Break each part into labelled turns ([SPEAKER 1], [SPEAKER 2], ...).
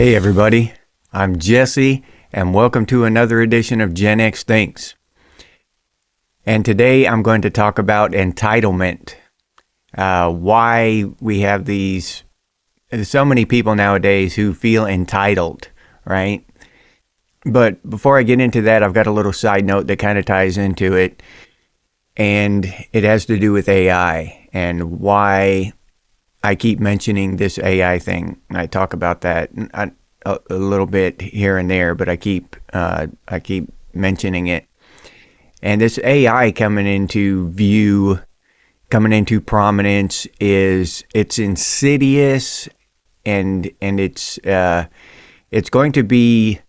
[SPEAKER 1] Hey everybody, I'm Jesse and welcome to another edition of Gen X Thinks. And today I'm going to talk about entitlement. Why we have so many people nowadays who feel entitled, right? But before I get into that, I've got a little side note that kind of ties into it. And it has to do with AI and why I keep mentioning this AI thing. I talk about that a little bit here and there, but I keep mentioning it. And this AI coming into prominence it's insidious, and it's going to be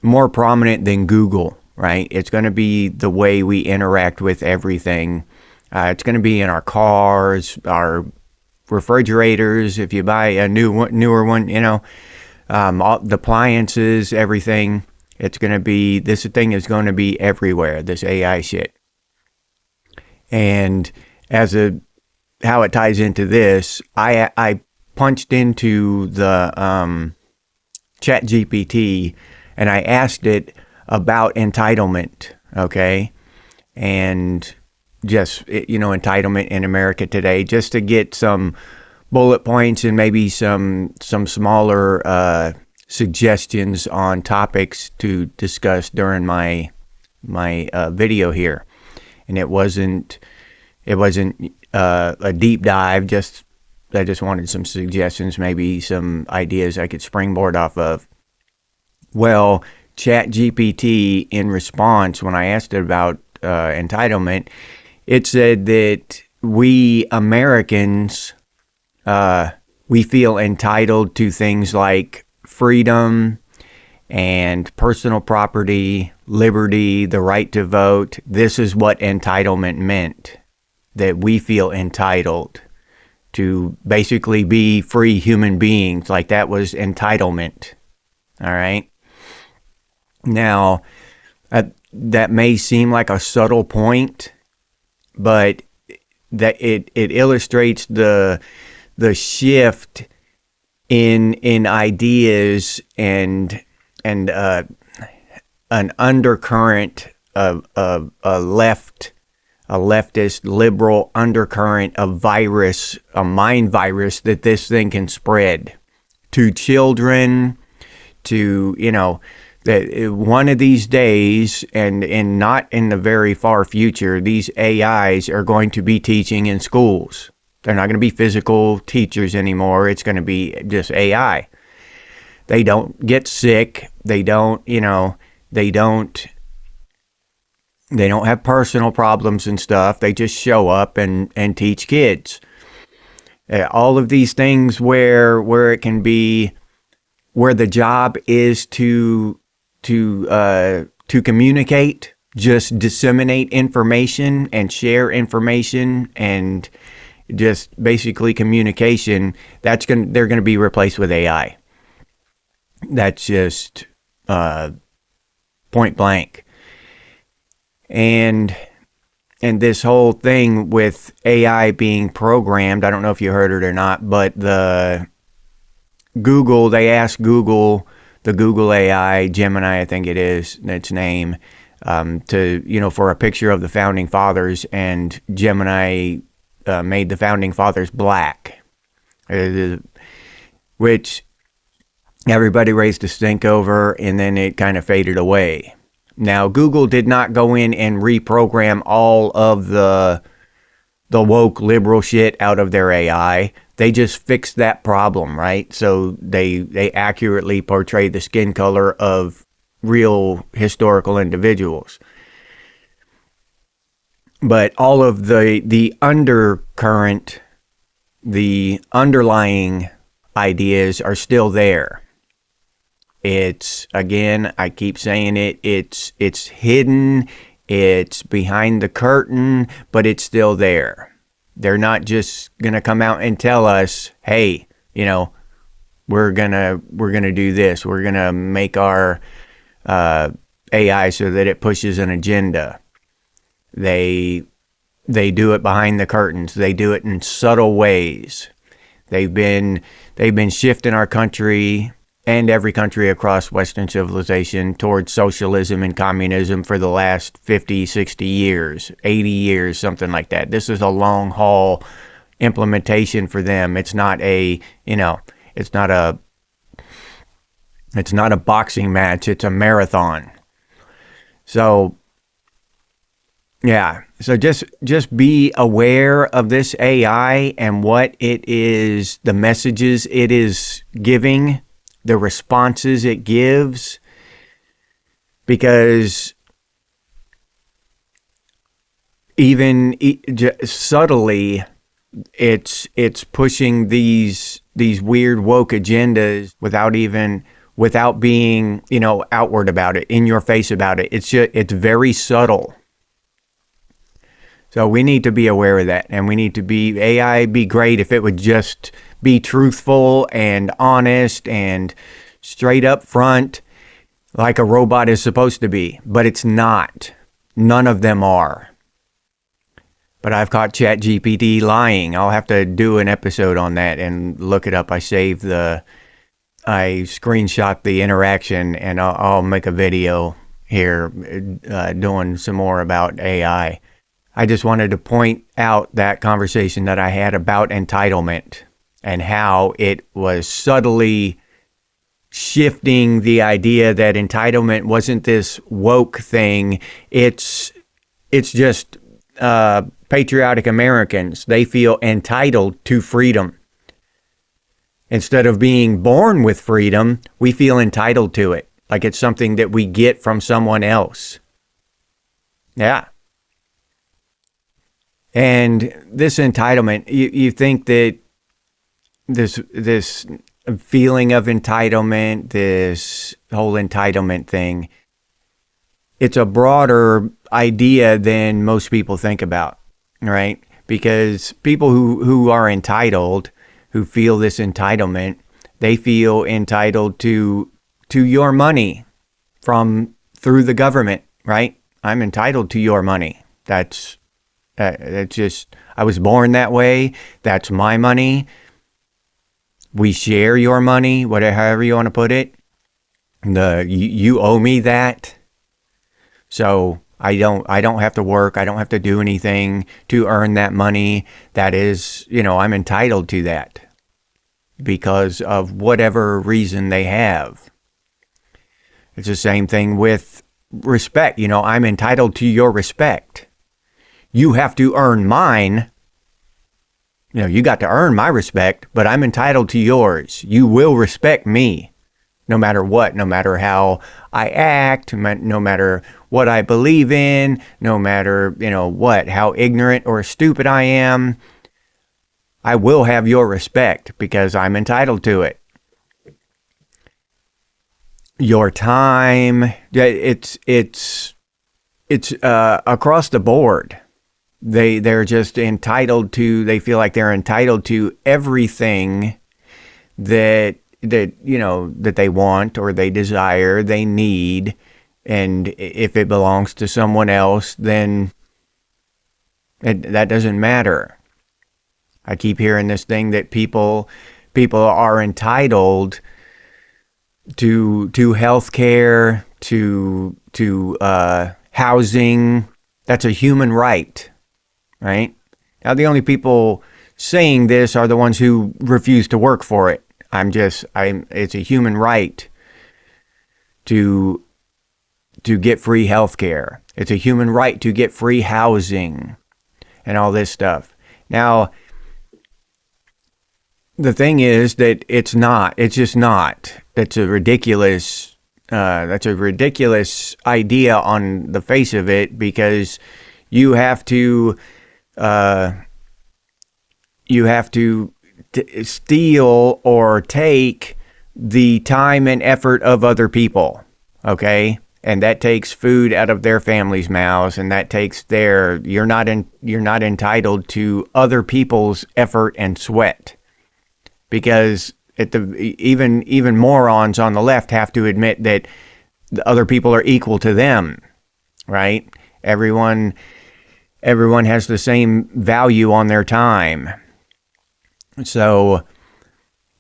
[SPEAKER 1] more prominent than Google, right? It's going to be the way we interact with everything. It's going to be in our cars, our refrigerators. If you buy a newer one, all the appliances, everything. This thing is going to be everywhere. This AI shit. And how it ties into this, I punched into the Chat GPT and I asked it about entitlement, okay? And just, entitlement in America today, just to get some bullet points and maybe some smaller suggestions on topics to discuss during my video here. And it wasn't a deep dive, I just wanted some suggestions, maybe some ideas I could springboard off of. Well, ChatGPT, in response, when I asked it about entitlement, it said that we Americans, we feel entitled to things like freedom and personal property, liberty, the right to vote. This is what entitlement meant, that we feel entitled to basically be free human beings. Like, that was entitlement. All right. Now, that may seem like a subtle point, but that it illustrates the shift in ideas and an undercurrent of a leftist liberal undercurrent of a mind virus that this thing can spread to children, to that one of these days, and not in the very far future, these AIs are going to be teaching in schools. They're not going to be physical teachers anymore. It's going to be just AI. They don't get sick. They don't have personal problems and stuff. They just show up and teach kids. All of these things where it can be, where the job is to communicate, just disseminate information and share information, and just basically communication, they're going to be replaced with AI. That's just point blank. And this whole thing with AI being programmed, I don't know if you heard it or not, but they asked Google, the Google AI, Gemini, I think it is, its name, for a picture of the founding fathers, and Gemini made the founding fathers black, which everybody raised a stink over, and then it kind of faded away. Now, Google did not go in and reprogram all of the woke liberal shit out of their AI. They just fixed that problem, right? So they accurately portrayed the skin color of real historical individuals. But all of the undercurrent, the underlying ideas are still there. It's, again, I keep saying it, it's hidden, it's behind the curtain, but it's still there. They're not just going to come out and tell us, hey, we're going to do this. We're going to make our AI so that it pushes an agenda. They do it behind the curtains. They do it in subtle ways. They've been shifting our country and every country across Western civilization towards socialism and communism for the last 50, 60 years, 80 years, something like that. This is a long haul implementation for them. It's not a, it's not a boxing match, it's a marathon. So yeah, so just be aware of this AI and what it is, the messages it is giving, the responses it gives, because even subtly, it's pushing these weird woke agendas without being, outward about it, in your face about it. It's very subtle. So we need to be aware of that, and we need to AI be great if it would just be truthful and honest and straight up front like a robot is supposed to be, but it's not. None of them are. But I've caught ChatGPT lying. I'll have to do an episode on that and look it up. I screenshot the interaction, and I'll make a video here doing some more about AI. I just wanted to point out that conversation that I had about entitlement and how it was subtly shifting the idea that entitlement wasn't this woke thing. It's just patriotic Americans. They feel entitled to freedom. Instead of being born with freedom, we feel entitled to it, like it's something that we get from someone else. Yeah. And this entitlement, you think that this feeling of entitlement, this whole entitlement thing, it's a broader idea than most people think about, right? Because people who are entitled, who feel this entitlement, they feel entitled to your money through the government, right? I'm entitled to your money. That's just, I was born that way. That's my money. We share your money, however you want to put it. You owe me that. So I don't have to work. I don't have to do anything to earn that money. That is, I'm entitled to that because of whatever reason they have. It's the same thing with respect. I'm entitled to your respect. You have to earn mine. You got to earn my respect, but I'm entitled to yours. You will respect me no matter what, no matter how I act, no matter what I believe in, no matter, how ignorant or stupid I am. I will have your respect because I'm entitled to it. Your time, it's across the board. They're just entitled to, they feel like they're entitled to everything that they want or they desire, they need. And if it belongs to someone else, then that doesn't matter. I keep hearing this thing that people are entitled to health care, to housing. That's a human right. Right? Now, the only people saying this are the ones who refuse to work for it. It's a human right to get free health care. It's a human right to get free housing and all this stuff. Now, the thing is that it's just not. That's a ridiculous idea on the face of it, because you have to steal or take the time and effort of other people, okay? And that takes food out of their families' mouths, and that takes you're not entitled to other people's effort and sweat, because even morons on the left have to admit that the other people are equal to them, right? Everyone has the same value on their time. So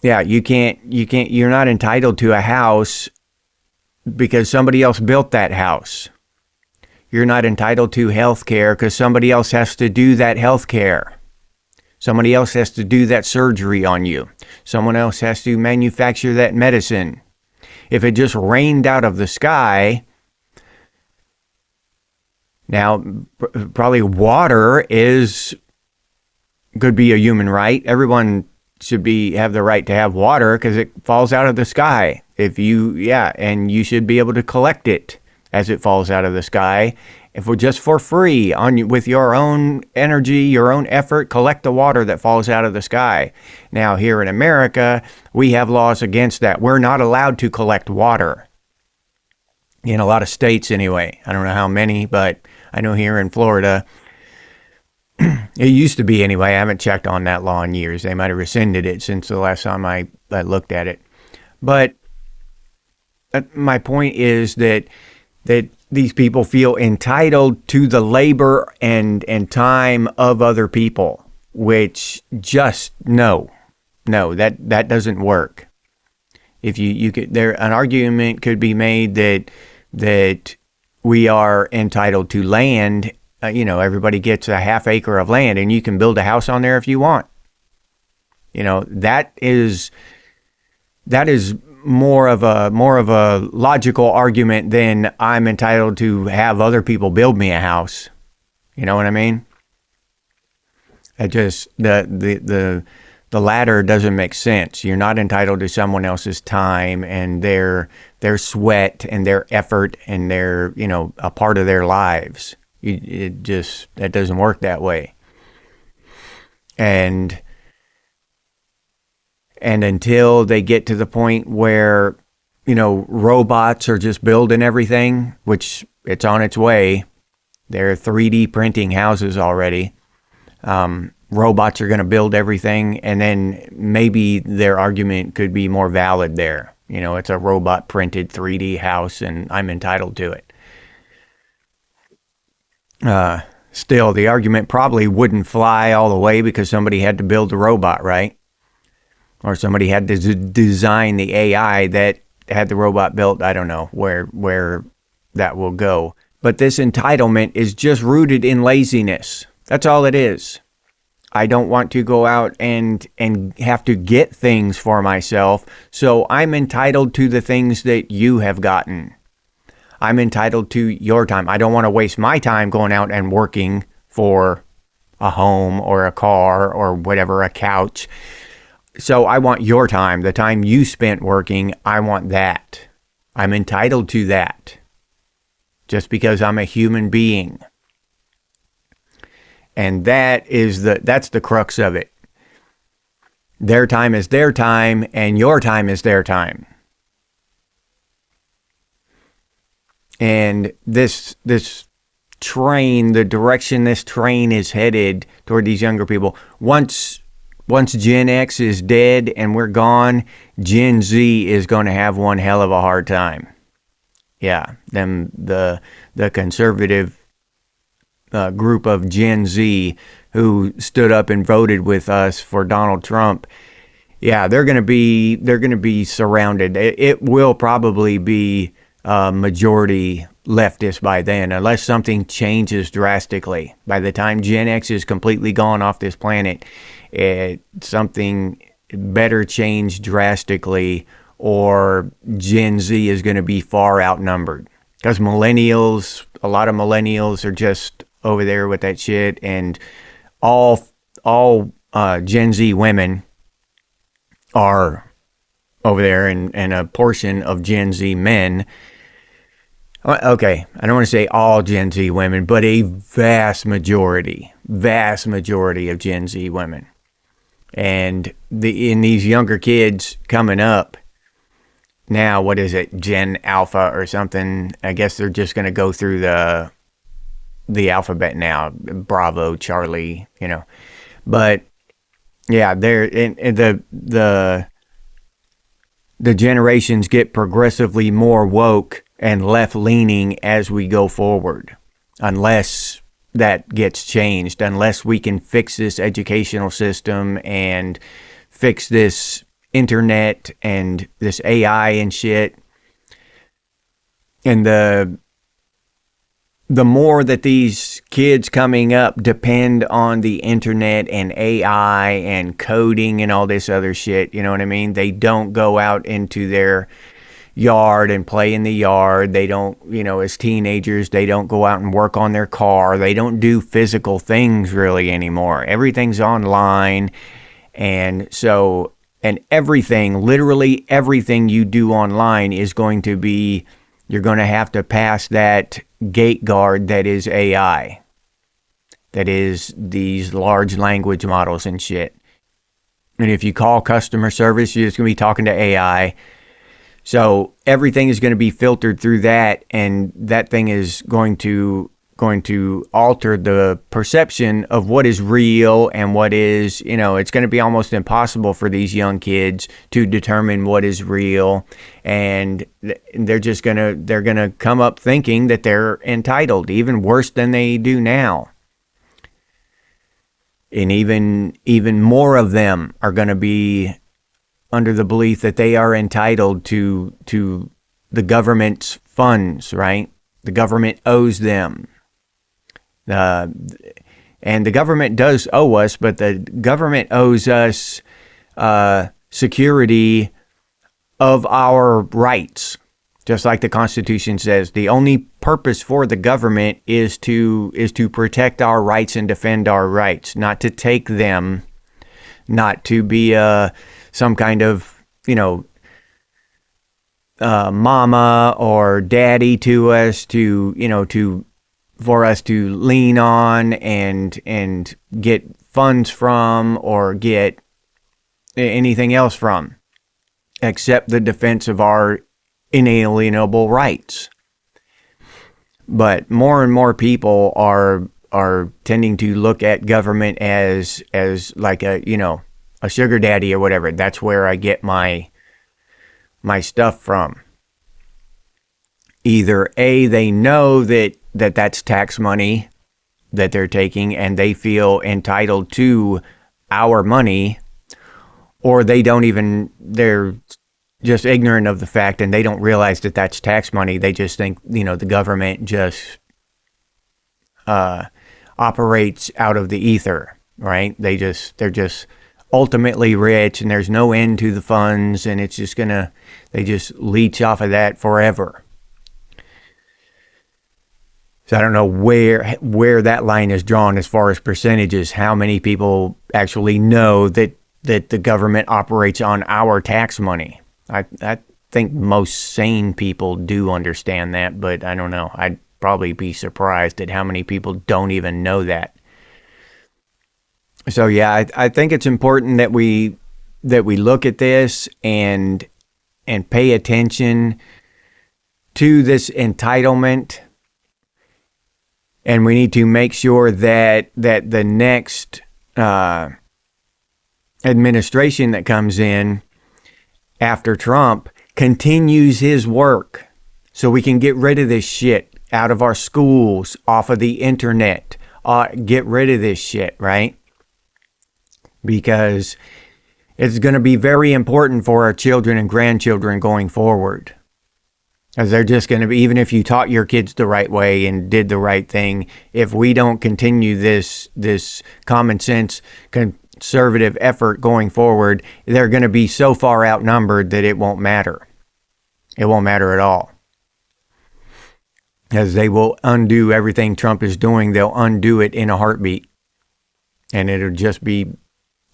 [SPEAKER 1] Yeah, you're not entitled to a house because somebody else built that house. You're not entitled to health care because somebody else has to do that health care. Somebody else has to do that surgery on you. Someone else has to manufacture that medicine. If it just rained out of the sky, now probably water could be a human right. Everyone should have the right to have water because it falls out of the sky. And you should be able to collect it as it falls out of the sky. If we're just for free with your own energy, your own effort, collect the water that falls out of the sky. Now here in America, we have laws against that. We're not allowed to collect water. In a lot of states anyway. I don't know how many, but I know here in Florida, it used to be anyway. I haven't checked on that law in years. They might have rescinded it since the last time I looked at it. But my point is that these people feel entitled to the labor and time of other people, which just no, that doesn't work. If you could, an argument could be made that we are entitled to land. Everybody gets a half acre of land, and you can build a house on there if you want. That is more of a logical argument than I'm entitled to have other people build me a house. You know what I mean? It just the latter doesn't make sense. You're not entitled to someone else's time and their sweat and their effort and their a part of their lives. That doesn't work that way. And until they get to the point where, robots are just building everything, which it's on its way. They're 3D printing houses already. Robots are going to build everything, and then maybe their argument could be more valid there. It's a robot printed 3D house, and I'm entitled to it. Still, the argument probably wouldn't fly all the way because somebody had to build the robot, right? Or somebody had to design the AI that had the robot built. I don't know where that will go. But this entitlement is just rooted in laziness. That's all it is. I don't want to go out and have to get things for myself, so I'm entitled to the things that you have gotten. I'm entitled to your time. I don't want to waste my time going out and working for a home or a car or whatever, a couch. So I want your time, the time you spent working. I want that. I'm entitled to that just because I'm a human being. And that's the crux of it. Their time is their time, and your time is their time. And this train, the direction this train is headed toward these younger people, once Gen X is dead and we're gone, Gen Z is going to have one hell of a hard time. Yeah, the conservative group of Gen Z who stood up and voted with us for Donald Trump. Yeah, they're going to be surrounded. It will probably be majority leftist by then, unless something changes drastically. By the time Gen X is completely gone off this planet, something better change drastically, or Gen Z is going to be far outnumbered. Because a lot of millennials are just over there with that shit, and all Gen Z women are over there, and a portion of Gen Z men. Okay, I don't want to say all Gen Z women, but a vast majority of Gen Z women. And in these younger kids coming up, now, what is it, Gen Alpha or something? I guess they're just going to go through the alphabet now, Bravo, Charlie, But yeah, they're in the generations get progressively more woke and left-leaning as we go forward, unless that gets changed, unless we can fix this educational system and fix this internet and this AI and shit. And the more that these kids coming up depend on the internet and AI and coding and all this other shit, you know what I mean? They don't go out into their yard and play in the yard. They don't, as teenagers, they don't go out and work on their car. They don't do physical things really anymore. Everything's online. And so, and everything, literally everything you do online is going to be, you're going to have to pass that gate guard that is AI. That is these large language models and shit. And if you call customer service, you're just going to be talking to AI. So everything is going to be filtered through that, and that thing is going to alter the perception of what is real and what is, it's going to be almost impossible for these young kids to determine what is real, and they're going to come up thinking that they're entitled, even worse than they do now. And even more of them are going to be under the belief that they are entitled to the government's funds, right? The government owes them. And the government does owe us, but the government owes us security of our rights. Just like the Constitution says, the only purpose for the government is to protect our rights and defend our rights, not to take them, not to be some kind of, mama or daddy to us, for us to lean on and get funds from or get anything else from, except the defense of our inalienable rights. But more and more people are tending to look at government as like a sugar daddy or whatever. That's where I get my stuff from. Either A, they know that's tax money that they're taking and they feel entitled to our money, or they're just ignorant of the fact and they don't realize that that's tax money. They just think, the government just operates out of the ether, right? They're just ultimately rich and there's no end to the funds, and it's just they just leech off of that forever. So I don't know where that line is drawn as far as percentages. How many people actually know that the government operates on our tax money? I think most sane people do understand that, but I don't know. I'd probably be surprised at how many people don't even know that. So yeah, I think it's important that we look at this and pay attention to this entitlement. And we need to make sure that the next administration that comes in after Trump continues his work so we can get rid of this shit out of our schools, off of the internet. Get rid of this shit, right? Because it's going to be very important for our children and grandchildren going forward. As they're just going to be, even if you taught your kids the right way and did the right thing, if we don't continue this common sense conservative effort going forward, they're going to be so far outnumbered that it won't matter. It won't matter at all. As they will undo everything Trump is doing, they'll undo it in a heartbeat. And it'll just be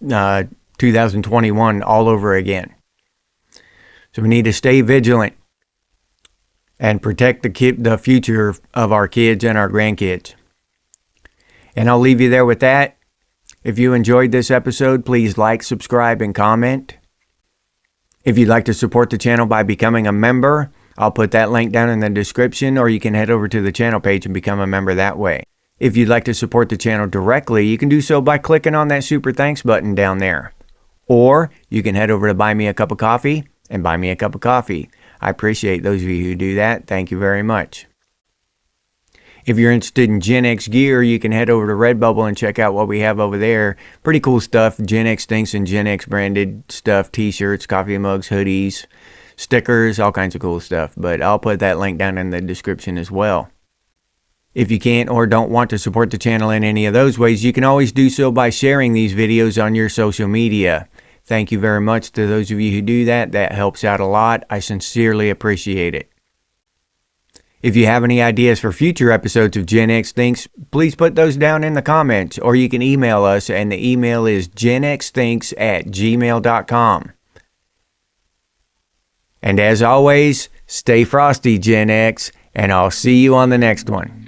[SPEAKER 1] 2021 all over again. So we need to stay vigilant and protect the future of our kids and our grandkids. And I'll leave you there with that. If you enjoyed this episode, please like, subscribe, and comment. If you'd like to support the channel by becoming a member, I'll put that link down in the description, or you can head over to the channel page and become a member that way. If you'd like to support the channel directly, you can do so by clicking on that super thanks button down there. Or you can head over to Buy Me a Cup of Coffee and buy me a cup of coffee. I appreciate those of you who do that. Thank you very much. If you're interested in Gen X gear, you can head over to Redbubble and check out what we have over there. Pretty cool stuff. Gen X Thinks and Gen X branded stuff, t-shirts, coffee mugs, hoodies, stickers, all kinds of cool stuff. But I'll put that link down in the description as well. If you can't or don't want to support the channel in any of those ways, you can always do so by sharing these videos on your social media. Thank you very much to those of you who do that. That helps out a lot. I sincerely appreciate it. If you have any ideas for future episodes of Gen X Thinks, please put those down in the comments, or you can email us, and the email is genxthinks@gmail.com. And as always, stay frosty, Gen X, and I'll see you on the next one.